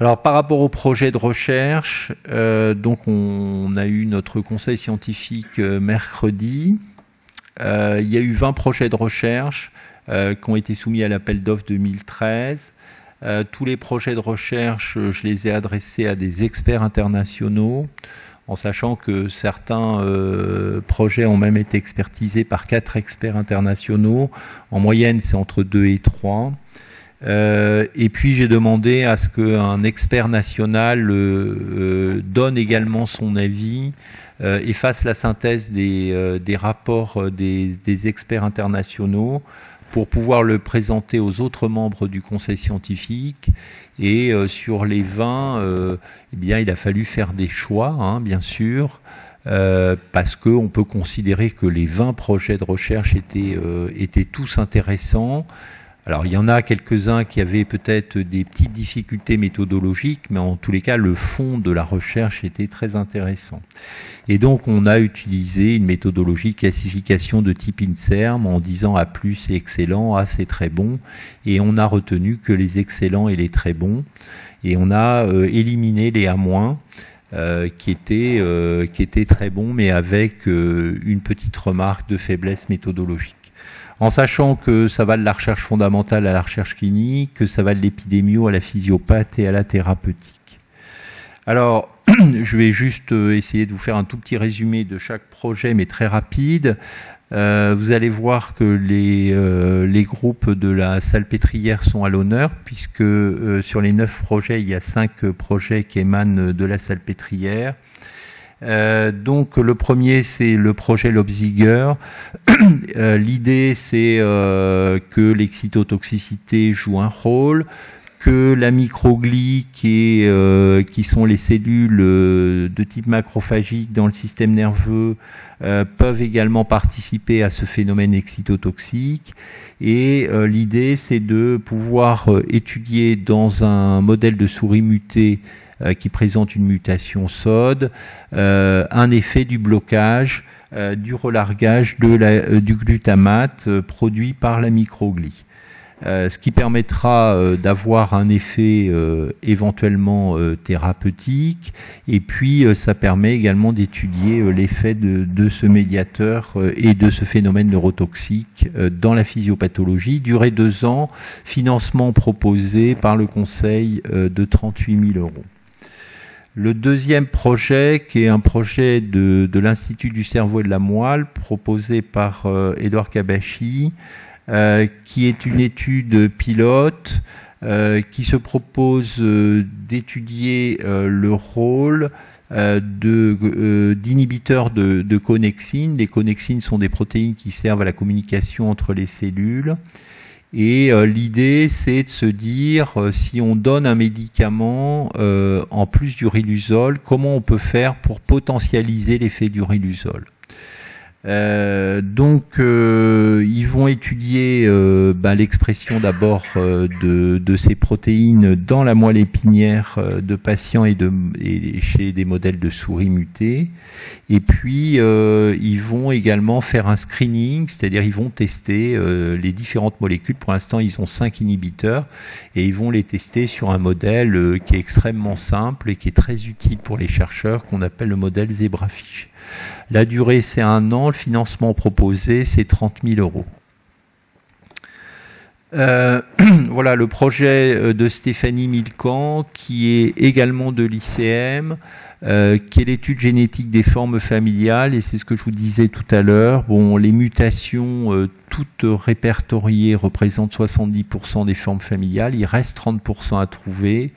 Alors par rapport au projet de recherche, donc on a eu notre conseil scientifique mercredi. Il y a eu 20 projets de recherche qui ont été soumis à l'appel d'offres 2013. Tous les projets de recherche, je les ai adressés à des experts internationaux, en sachant que certains projets ont même été expertisés par 4 experts internationaux. En moyenne, c'est entre 2 et 3. Et puis j'ai demandé à ce qu'un expert national donne également son avis et fasse la synthèse des rapports des experts internationaux pour pouvoir le présenter aux autres membres du conseil scientifique. Et sur les 20, eh bien, il a fallu faire des choix, hein, bien sûr, parce qu'on peut considérer que les 20 projets de recherche étaient tous intéressants. Alors, il y en a quelques-uns qui avaient peut-être des petites difficultés méthodologiques, mais en tous les cas, le fond de la recherche était très intéressant. Et donc, on a utilisé une méthodologie de classification de type INSERM en disant A+, c'est excellent, A, c'est très bon. Et on a retenu que les excellents et les très bons. Et on a éliminé les A-, qui étaient très bons, mais avec une petite remarque de faiblesse méthodologique. En sachant que ça va de la recherche fondamentale à la recherche clinique, que ça va de l'épidémio à la physiopathe et à la thérapeutique. Alors, je vais juste essayer de vous faire un tout petit résumé de chaque projet, mais très rapide. Vous allez voir que les groupes de la Salpêtrière sont à l'honneur, puisque sur les 9 projets, il y a 5 projets qui émanent de la Salpêtrière. Donc le premier, c'est le projet Lobziger. L'idée, c'est que l'excytotoxicité joue un rôle, que la microglie, qui sont les cellules de type macrophagique dans le système nerveux, peuvent également participer à ce phénomène excitotoxique. Et l'idée, c'est de pouvoir étudier dans un modèle de souris mutée qui présente une mutation SOD, un effet du blocage, du relargage du glutamate produit par la microglie. Ce qui permettra d'avoir un effet éventuellement thérapeutique, et puis ça permet également d'étudier l'effet de ce médiateur et de ce phénomène neurotoxique dans la physiopathologie. Durée 2 ans, financement proposé par le conseil de 38 000 €. Le deuxième projet, qui est un projet de l'Institut du cerveau et de la moelle, proposé par Édouard Kabashi, qui est une étude pilote qui se propose d'étudier le rôle d'inhibiteurs de connexines. Les connexines sont des protéines qui servent à la communication entre les cellules. Et l'idée, c'est de se dire, si on donne un médicament en plus du riluzole, comment on peut faire pour potentialiser l'effet du riluzole. Donc, ils vont étudier l'expression d'abord de ces protéines dans la moelle épinière de patients et chez des modèles de souris mutés. Et puis, ils vont également faire un screening, c'est-à-dire ils vont tester les différentes molécules. Pour l'instant, ils ont 5 inhibiteurs et ils vont les tester sur un modèle qui est extrêmement simple et qui est très utile pour les chercheurs, qu'on appelle le modèle Zebrafish. La durée, c'est 1 an. Le financement proposé, c'est 30 000 €. Voilà le projet de Stéphanie Milcan, qui est également de l'ICM, qui est l'étude génétique des formes familiales. Et c'est ce que je vous disais tout à l'heure. Bon, les mutations toutes répertoriées représentent 70% des formes familiales. Il reste 30% à trouver.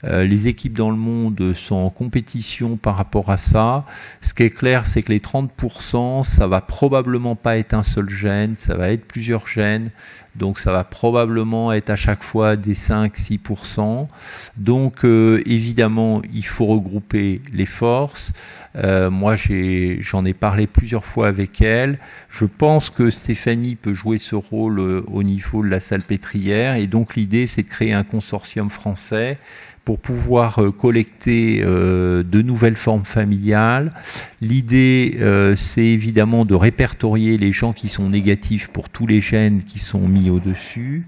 Les équipes dans le monde sont en compétition par rapport à ça. Ce qui est clair, c'est que les 30%, ça va probablement pas être un seul gène, ça va être plusieurs gènes. Donc ça va probablement être à chaque fois des 5-6%. Donc évidemment, il faut regrouper les forces. Moi, j'en ai parlé plusieurs fois avec elle. Je pense que Stéphanie peut jouer ce rôle au niveau de la Salpêtrière. Et donc l'idée, c'est de créer un consortium français pour pouvoir collecter de nouvelles formes familiales. L'idée, c'est évidemment de répertorier les gens qui sont négatifs pour tous les gènes qui sont mis mis au-dessus,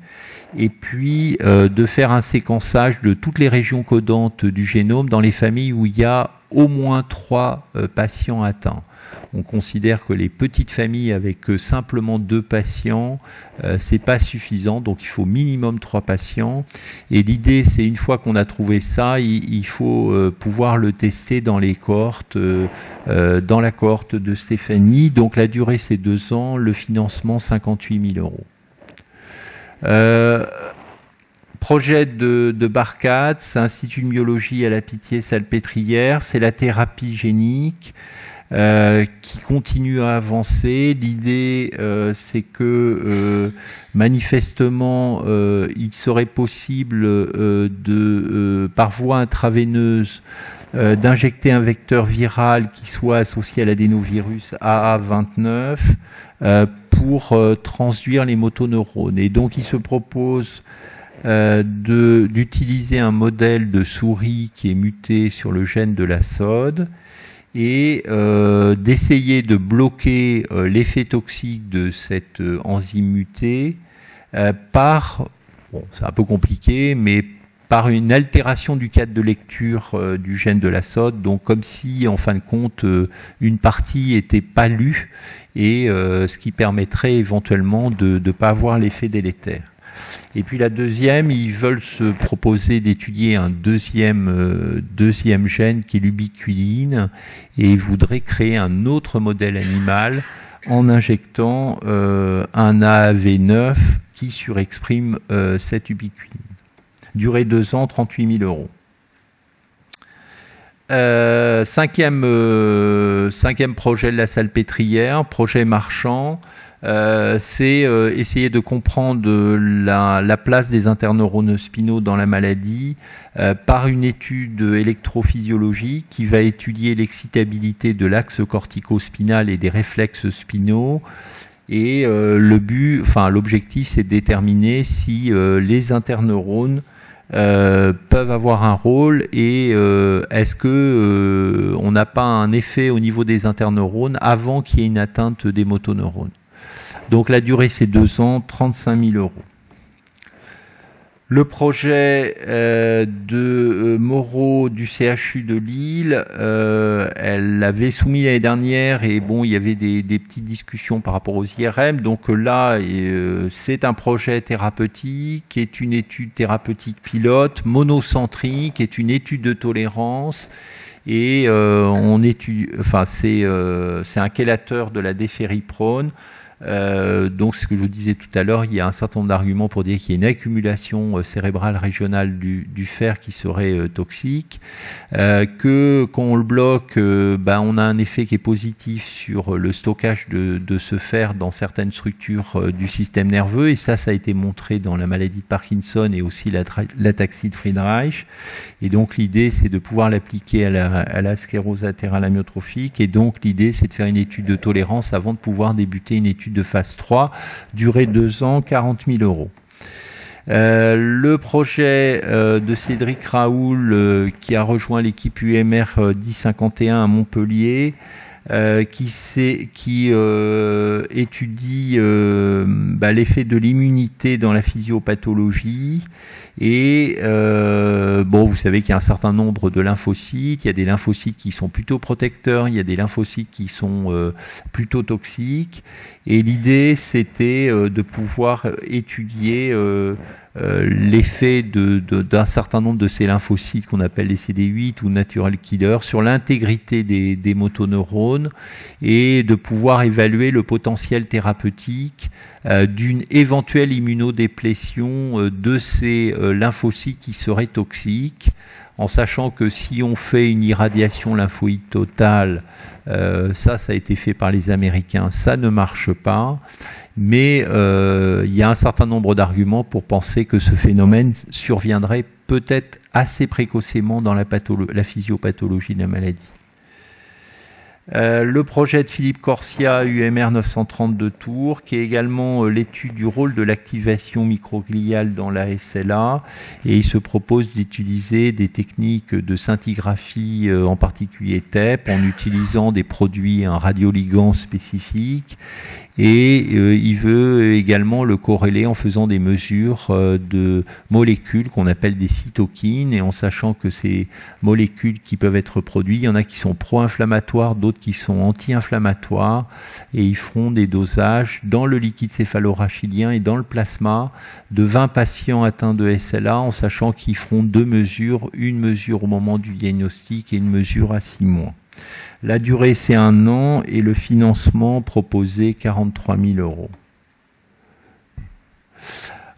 et puis de faire un séquençage de toutes les régions codantes du génome dans les familles où il y a au moins 3 patients atteints. On considère que les petites familles avec simplement 2 patients, c'est pas suffisant, donc il faut minimum 3 patients. Et l'idée, c'est une fois qu'on a trouvé ça, il faut pouvoir le tester dans les cohortes, dans la cohorte de Stéphanie. Donc la durée, c'est 2 ans, le financement 58 000 €. Projet de Barcade, c'est Institut de myologie à la Pitié-Salpêtrière, c'est la thérapie génique. Qui continue à avancer. L'idée, c'est que manifestement, il serait possible par voie intraveineuse d'injecter un vecteur viral qui soit associé à l'adénovirus AA29 pour transduire les motoneurones. Et donc, il se propose d'utiliser un modèle de souris qui est muté sur le gène de la SOD et d'essayer de bloquer l'effet toxique de cette enzyme mutée par, bon, c'est un peu compliqué, mais par une altération du cadre de lecture du gène de la SOD, donc comme si, en fin de compte, une partie n'était pas lue, et ce qui permettrait éventuellement de ne pas avoir l'effet délétère. Et puis la deuxième, ils veulent se proposer d'étudier un deuxième gène qui est l'ubiquiline, et ils voudraient créer un autre modèle animal en injectant un AAV9 qui surexprime cette ubiquiline. Durée 2 ans, 38 000 €. Cinquième projet de la Salpêtrière, projet marchand. C'est essayer de comprendre la place des interneurones spinaux dans la maladie par une étude électrophysiologique qui va étudier l'excitabilité de l'axe cortico-spinal et des réflexes spinaux. Et l'objectif, c'est de déterminer si les interneurones peuvent avoir un rôle, et est-ce que on n'a pas un effet au niveau des interneurones avant qu'il y ait une atteinte des motoneurones. Donc la durée, c'est 2 ans, 35 000 €. Le projet de Moreau du CHU de Lille, elle l'avait soumis l'année dernière, et bon, il y avait des petites discussions par rapport aux IRM. Donc là, c'est un projet thérapeutique, qui est une étude thérapeutique pilote, monocentrique, qui est une étude de tolérance. Et on étudie, enfin c'est un chélateur de la défériprone. Donc ce que je vous disais tout à l'heure, il y a un certain nombre d'arguments pour dire qu'il y a une accumulation cérébrale régionale du fer qui serait toxique, que quand on le bloque, on a un effet qui est positif sur le stockage de ce fer dans certaines structures du système nerveux, et ça a été montré dans la maladie de Parkinson et aussi l'ataxie de Friedreich. Et donc l'idée, c'est de pouvoir l'appliquer à la sclérose latérale amyotrophique, et donc l'idée, c'est de faire une étude de tolérance avant de pouvoir débuter une étude de phase 3, durée 2 ans, 40 000 €. Le projet de Cédric Raoul, qui a rejoint l'équipe UMR 1051 à Montpellier, qui étudie l'effet de l'immunité dans la physiopathologie. Et vous savez qu'il y a un certain nombre de lymphocytes. Il y a des lymphocytes qui sont plutôt protecteurs, il y a des lymphocytes qui sont plutôt toxiques. Et l'idée, c'était de pouvoir étudier l'effet d'un certain nombre de ces lymphocytes qu'on appelle les CD8 ou natural killers sur l'intégrité des motoneurones, et de pouvoir évaluer le potentiel thérapeutique d'une éventuelle immunodéplétion de ces lymphocytes qui seraient toxiques, en sachant que si on fait une irradiation lymphoïde totale, ça a été fait par les Américains, ça ne marche pas. Mais il y a un certain nombre d'arguments pour penser que ce phénomène surviendrait peut-être assez précocement dans la physiopathologie de la maladie. Le projet de Philippe Corsia, UMR 930 de Tours, qui est également l'étude du rôle de l'activation microgliale dans la SLA, et il se propose d'utiliser des techniques de scintigraphie, en particulier TEP, en utilisant des produits, un radioligand spécifique, et il veut également le corréler en faisant des mesures de molécules qu'on appelle des cytokines, et en sachant que ces molécules qui peuvent être produites, il y en a qui sont pro-inflammatoires, d'autres qui sont anti-inflammatoires, et ils feront des dosages dans le liquide céphalorachidien et dans le plasma de 20 patients atteints de SLA, en sachant qu'ils feront deux mesures, une mesure au moment du diagnostic et une mesure à 6 mois. La durée, c'est 1 an, et le financement proposé, 43 000 €.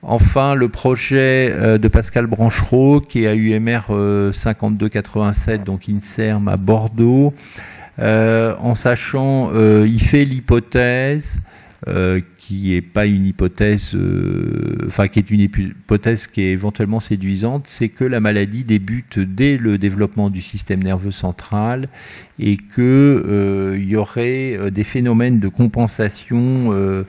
Enfin, le projet de Pascal Branchereau, qui est à UMR 5287, donc INSERM à Bordeaux, en sachant, il fait l'hypothèse, qui est pas une hypothèse, enfin qui est une hypothèse qui est éventuellement séduisante, c'est que la maladie débute dès le développement du système nerveux central et que il y aurait des phénomènes de compensation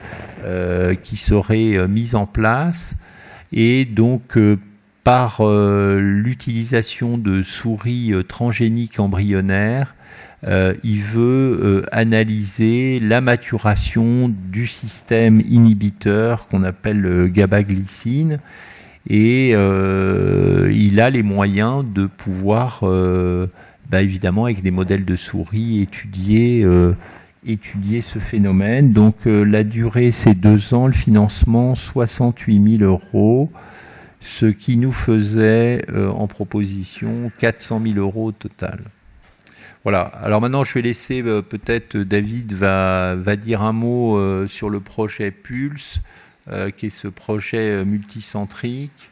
qui seraient mis en place, et donc par l'utilisation de souris transgéniques embryonnaires, il veut analyser la maturation du système inhibiteur qu'on appelle GABA-glycine, et il a les moyens de pouvoir, évidemment avec des modèles de souris, étudier ce phénomène. Donc la durée, c'est 2 ans, le financement 68 000 €, ce qui nous faisait en proposition 400 000 € au total. Voilà, alors maintenant je vais laisser, peut-être David va dire un mot sur le projet Pulse, qui est ce projet multicentrique.